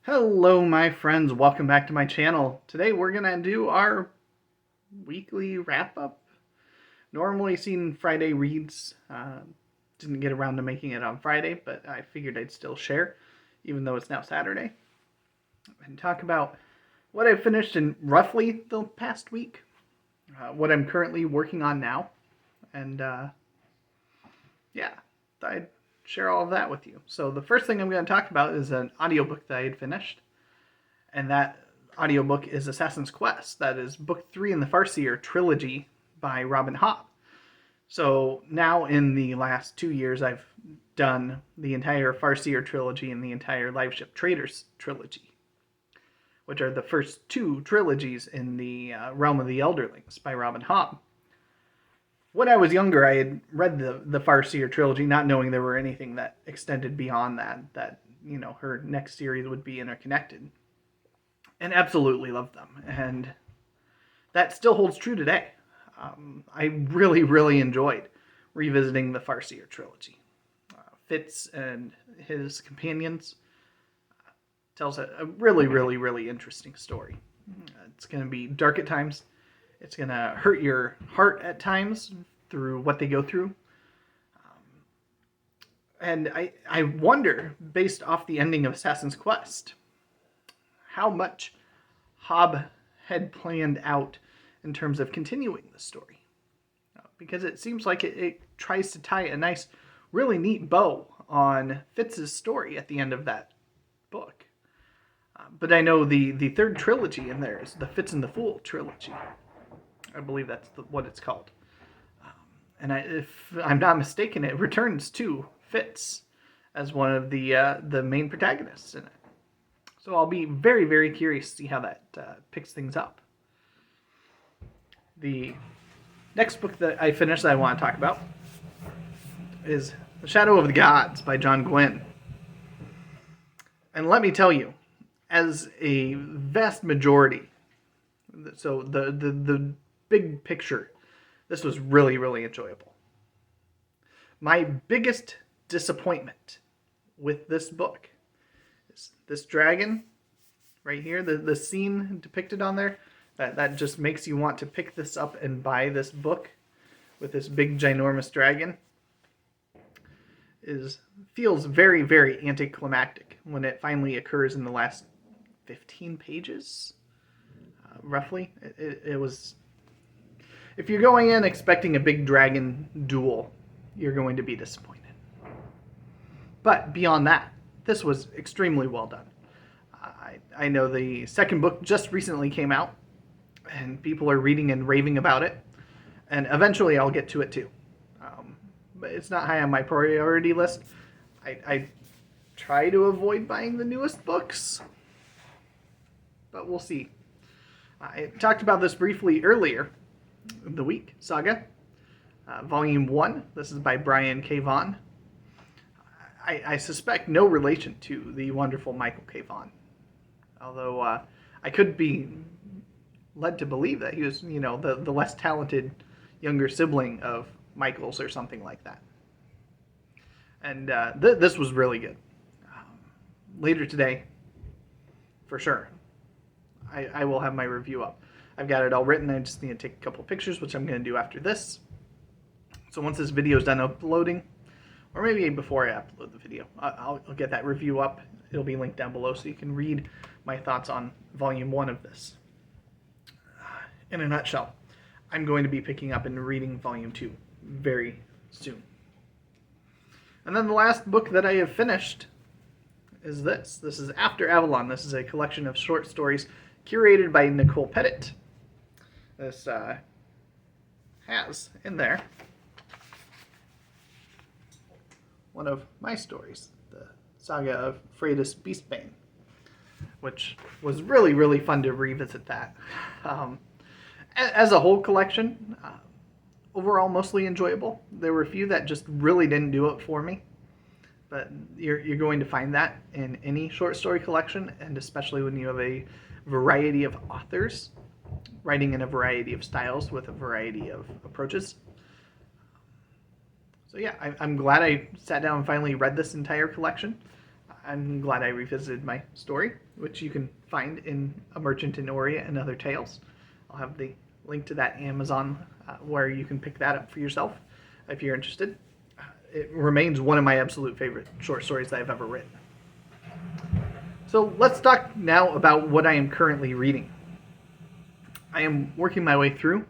Hello my friends, welcome back to my channel. Today we're gonna do our weekly wrap-up. Normally seen Friday reads, didn't get around to making it on Friday, but I figured I'd still share, even though it's now Saturday, and talk about what I've finished in roughly the past week, what I'm currently working on now, and yeah, I'd share all of that with you. So the first thing I'm going to talk about is an audiobook that I had finished, and that audiobook is Assassin's Quest. That is book 3 in the Farseer trilogy by Robin Hobb. So now in the last 2 years, I've done the entire Farseer trilogy and the entire Liveship Traders trilogy, which are the first 2 trilogies in the Realm of the Elderlings by Robin Hobb. When I was younger, I had read the Farseer trilogy, not knowing there were anything that extended beyond that, you know, her next series would be interconnected. And absolutely loved them. And that still holds true today. I really enjoyed revisiting the Farseer trilogy. Fitz and his companions tells a really interesting story. It's going to be dark at times. It's going to hurt your heart at times through what they go through. And I wonder, based off the ending of Assassin's Quest, how much Hobb had planned out in terms of continuing the story. Because it seems like it tries to tie a nice, really neat bow on Fitz's story at the end of that book. But I know the third trilogy in there is the Fitz and the Fool trilogy. I believe that's what it's called. And if I'm not mistaken, it returns to Fitz as one of the main protagonists in it. So I'll be very curious to see how that picks things up. The next book that I finished that I want to talk about is The Shadow of the Gods by John Gwynne. And let me tell you, as a vast majority, so the big picture, this was really enjoyable. My biggest disappointment with this book is this dragon right here, the scene depicted on there, that just makes you want to pick this up and buy this book with this big ginormous dragon, feels very anticlimactic when it finally occurs in the last 15 pages, roughly. It was... If you're going in expecting a big dragon duel, you're going to be disappointed. But beyond that, this was extremely well done. I know the second book just recently came out, and people are reading and raving about it, and eventually I'll get to it too. But it's not high on my priority list. I try to avoid buying the newest books, but we'll see. I talked about this briefly earlier in the week. Saga, Volume 1. This is by Brian K. Vaughan. I suspect no relation to the wonderful Michael K. Vaughan. Although I could be led to believe that he was, you know, the less talented younger sibling of Michael's or something like that. And this was really good. Later today, for sure, I will have my review up. I've got it all written. I just need to take a couple pictures, which I'm going to do after this. So once this video is done uploading, or maybe before I upload the video, I'll get that review up. It'll be linked down below so you can read my thoughts on Volume 1 of this. In a nutshell, I'm going to be picking up and reading Volume 2 very soon. And then the last book that I have finished is this. This is After Avalon. This is a collection of short stories curated by Nicole Pettit. This has in there one of my stories, the Saga of Freydis Beastbane, which was really fun to revisit that. As a whole collection, overall mostly enjoyable. There were a few that just really didn't do it for me, but you're going to find that in any short story collection, and especially when you have a variety of authors writing in a variety of styles with a variety of approaches. So yeah, I'm glad I sat down and finally read this entire collection. I'm glad I revisited my story, which you can find in A Merchant in Orient and Other Tales. I'll have the link to that Amazon where you can pick that up for yourself if you're interested. It remains one of my absolute favorite short stories that I've ever written. So let's talk now about what I am currently reading. I am working my way through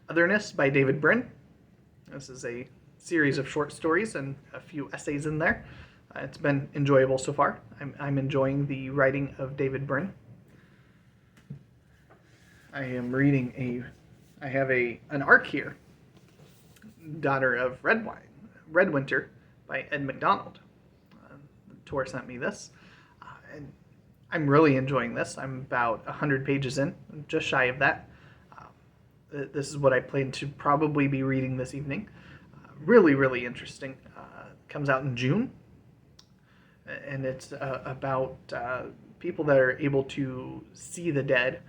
Otherness by David Brin. This is a series of short stories and a few essays in there. It's been enjoyable so far. I'm enjoying the writing of David Brin. I am reading I have an arc here, Daughter of Redwinter by Ed McDonald. Tor sent me this, and I'm really enjoying this. I'm about 100 pages in, just shy of that. This is what I plan to probably be reading this evening. Really, really interesting. Comes out in June, and it's about people that are able to see the dead,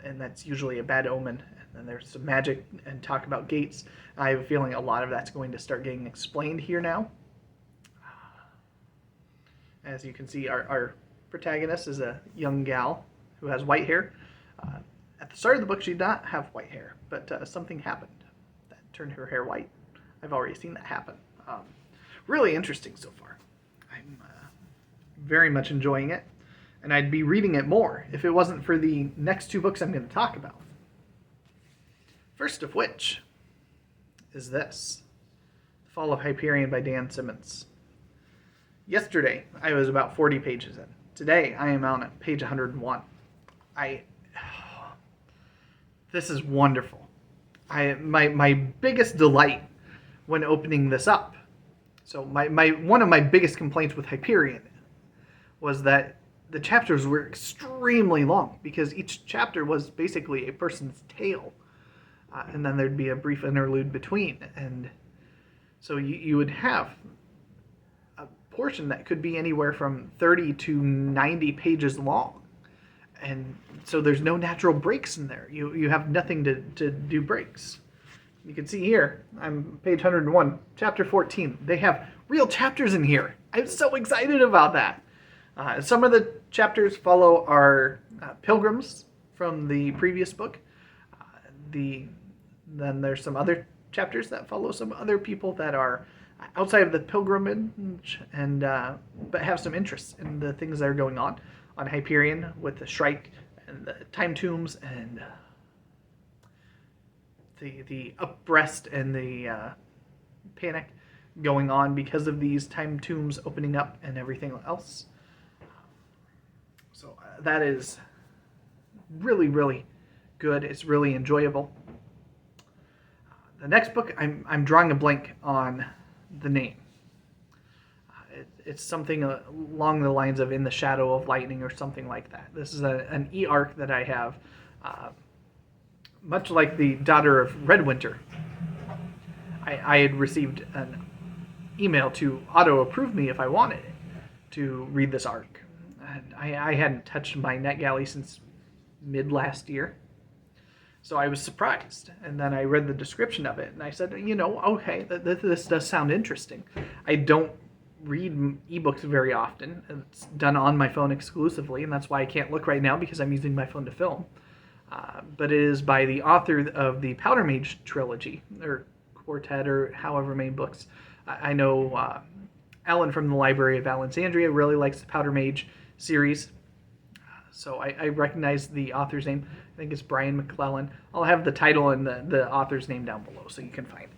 and that's usually a bad omen. And then there's some magic and talk about gates. I have a feeling a lot of that's going to start getting explained here now. As you can see, our protagonist is a young gal who has white hair. At the start of the book, she did not have white hair, but something happened that turned her hair white. I've already seen that happen. Really interesting so far. I'm very much enjoying it, and I'd be reading it more if it wasn't for the next two books I'm going to talk about. First of which is this, The Fall of Hyperion by Dan Simmons. Yesterday, I was about 40 pages in. Today, I am on page 101. This is wonderful. My biggest delight when opening this up. So one of my biggest complaints with Hyperion was that the chapters were extremely long because each chapter was basically a person's tale. And then there'd be a brief interlude between. And so you would have a portion that could be anywhere from 30 to 90 pages long. And so there's no natural breaks in there. You have nothing to do breaks. You can see here, I'm page 101, chapter 14. They have real chapters in here. I'm so excited about that. Some of the chapters follow our pilgrims from the previous book. Then there's some other chapters that follow some other people that are outside of the pilgrimage and but have some interests in the things that are going on Hyperion with the Shrike and the Time Tombs and the uprest and the panic going on because of these Time Tombs opening up and everything else. So that is really, really good. It's really enjoyable. The next book, I'm drawing a blank on the name. It's something along the lines of In the Shadow of Lightning or something like that. This is an eARC that I have, much like the Daughter of Redwinter. I had received an email to auto-approve me if I wanted it to read this arc. And I hadn't touched my NetGalley since mid-last year. So I was surprised, and then I read the description of it, and I said, okay, this does sound interesting. I don't read ebooks very often. It's done on my phone exclusively, and that's why I can't look right now because I'm using my phone to film. But it is by the author of the Powder Mage trilogy, or quartet, or however many books. I know Ellen from the Library of Alexandria really likes the Powder Mage series. So I recognize the author's name. I think it's Brian McClellan. I'll have the title and the author's name down below so you can find it.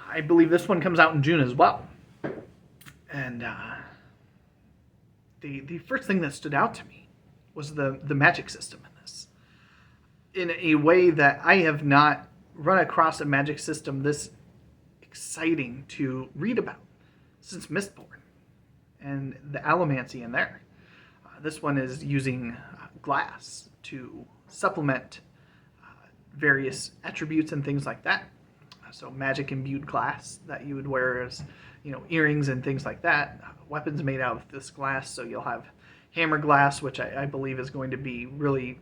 I believe this one comes out in June as well. And the first thing that stood out to me was the magic system in this. In a way that I have not run across a magic system this exciting to read about since Mistborn and the allomancy in there. This one is using glass to supplement various attributes and things like that. So magic imbued glass that you would wear as, earrings and things like that. Weapons made out of this glass. So you'll have hammer glass, which I believe is going to be really,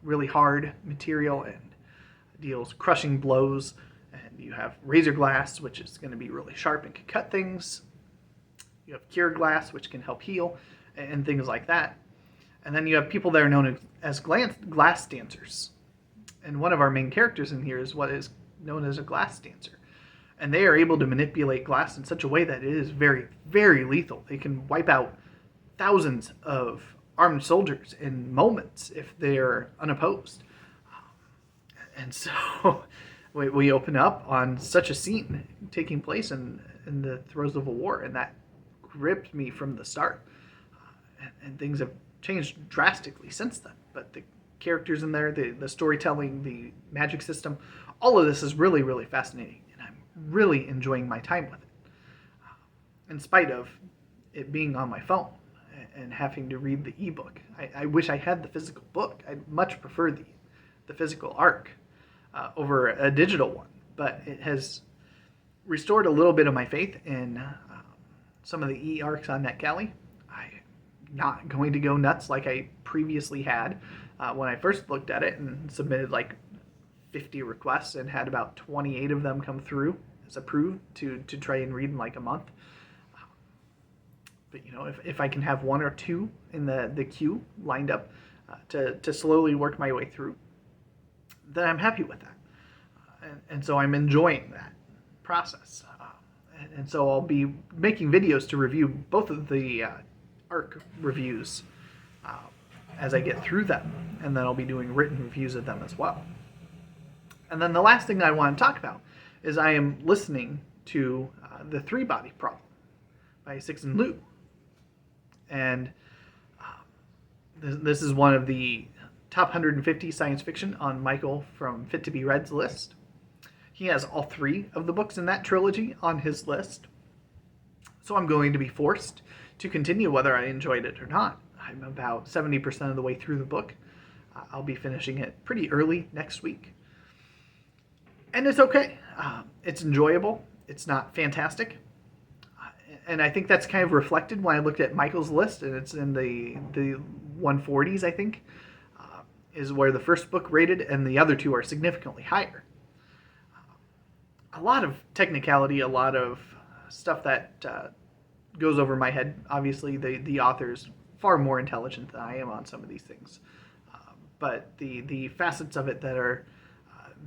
really hard material and deals crushing blows. And you have razor glass, which is going to be really sharp and can cut things. You have cure glass, which can help heal, and things like that. And then you have people that are known as glass dancers. And one of our main characters in here is what is known as a glass dancer. And they are able to manipulate glass in such a way that it is very, very lethal. They can wipe out thousands of armed soldiers in moments if they're unopposed. And so we open up on such a scene taking place in the throes of a war, and that gripped me from the start. And things have changed drastically since then. But the characters in there, the storytelling, the magic system, all of this is really, really fascinating. And I'm really enjoying my time with it. In spite of it being on my phone and having to read the ebook. I wish I had the physical book. I'd much prefer the physical ARC over a digital one. But it has restored a little bit of my faith in some of the eARCs on NetGalley. I'm not going to go nuts like I previously had when I first looked at it and submitted like 50 requests and had about 28 of them come through as approved to try and read in like a month. But you know, if I can have one or two in the queue lined up to slowly work my way through, then I'm happy with that. And so I'm enjoying that process. And so I'll be making videos to review both of the ARC reviews as I get through them. And then I'll be doing written reviews of them as well. And then the last thing I want to talk about is I am listening to The Three-Body Problem by Cixin Liu. And this is one of the top 150 science fiction on Michael from Fit to Be Read's list. He has all three of the books in that trilogy on his list. So I'm going to be forced to continue whether I enjoyed it or not. I'm about 70% of the way through the book. I'll be finishing it pretty early next week. And it's okay. It's enjoyable. It's not fantastic. And I think that's kind of reflected when I looked at Michael's list, and it's in the 140s, I think, is where the first book rated, and the other two are significantly higher. A lot of technicality, a lot of stuff that goes over my head. Obviously, the author's far more intelligent than I am on some of these things. But the facets of it that are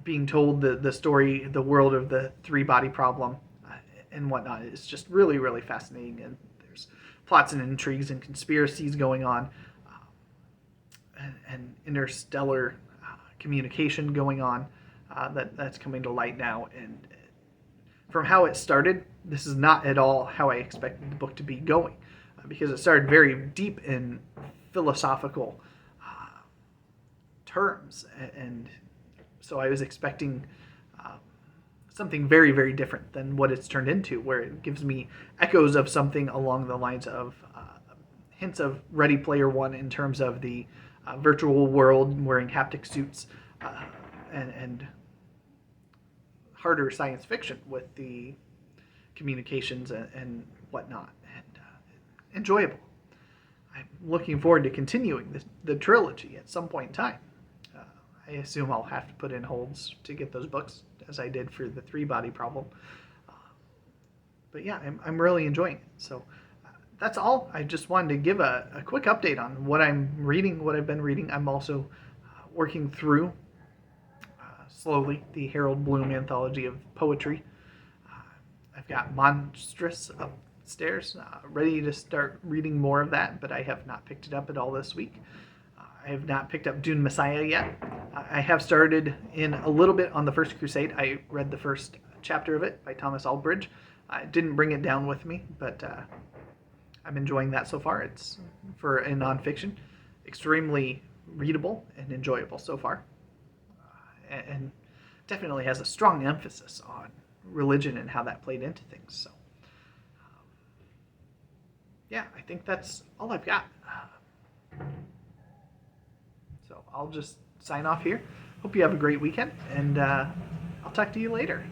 being told, the story, the world of the three-body problem, and whatnot, is just really, really fascinating. And there's plots and intrigues and conspiracies going on, and interstellar communication going on that's coming to light now. And from how it started, this is not at all how I expected the book to be going, because it started very deep in philosophical terms, and so I was expecting something very, very different than what it's turned into, where it gives me echoes of something along the lines of hints of Ready Player One in terms of the virtual world wearing haptic suits, and harder science fiction with the communications and whatnot, and enjoyable. I'm looking forward to continuing the trilogy at some point in time. I assume I'll have to put in holds to get those books, as I did for the Three-Body Problem. But yeah, I'm really enjoying it. So that's all. I just wanted to give a quick update on what I'm reading, what I've been reading. I'm also working through slowly the Harold Bloom anthology of poetry. I've got Monstrous upstairs, ready to start reading more of that, but I have not picked it up at all this week. I have not picked up Dune Messiah yet. I have started in a little bit on the First Crusade. I read the first chapter of it by Thomas Aldridge. I didn't bring it down with me, but I'm enjoying that so far. It's, for a nonfiction, extremely readable and enjoyable so far. And definitely has a strong emphasis on religion and how that played into things. So, yeah, I think that's all I've got. So I'll just sign off here. Hope you have a great weekend, and I'll talk to you later.